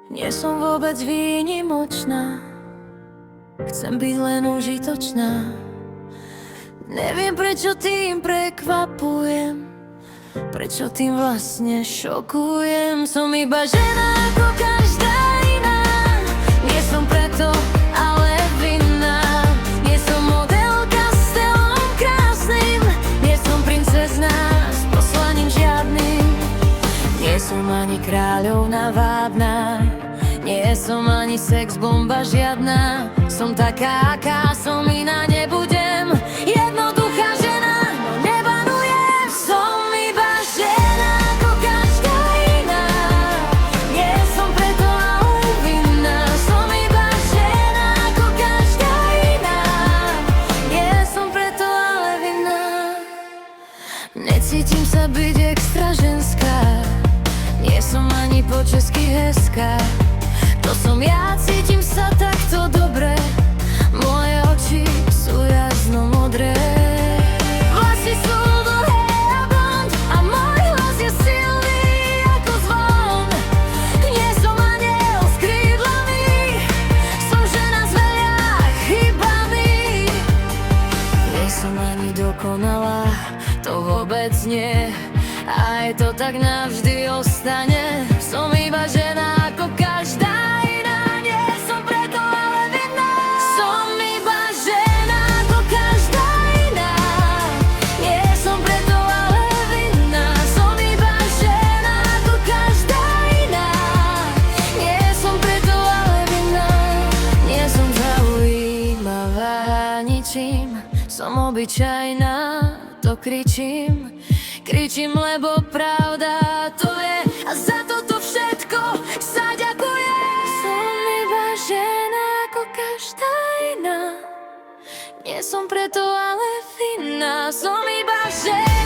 Nie som vôbec výnimočná, chcem byť len užitočná. Neviem, prečo tým prekvapujem, prečo tým vlastne šokujem. Som iba žena ako každá iná, nie som preto ale vinná. Nie som modelka s telom krásnym, nie som princezná s poslaním žiadnym. Nie som ani kráľovná vádna, nie som ani sex bomba žiadna. Som taká, aká som, iná nebudem. Jednoduchá žena, no nebanujem. Som iba žena ako každá iná, nie som preto ale vinná. Som iba žena ako každá iná, nie som preto ale vinná. Necítim sa byť extra ženská, nie som ani po česky hezká. To som ja, cítim sa takto dobre, moje oči sú jasno modré. Vlasy sú dlhé a blond a môj hlas je silný ako zvon. Nie som aniel s krídlami, som žena s veľa chybami. Nie som ani dokonalá, to vôbec nie, aj to tak navždy ostane. Som iba žena ako každá iná, nie som preto ale vinná. Som iba žena ako každá iná, nie som preto ale vinná. Som iba žena ako každá iná, nie som preto ale vinná. Nie som zaujímavá ničím, som obyčajná, to kričím. Kričím, lebo pravda to je, a za toto všetko sa ďakujem. Som iba žena ako každá iná, nie som preto ale vinná. Som iba žena.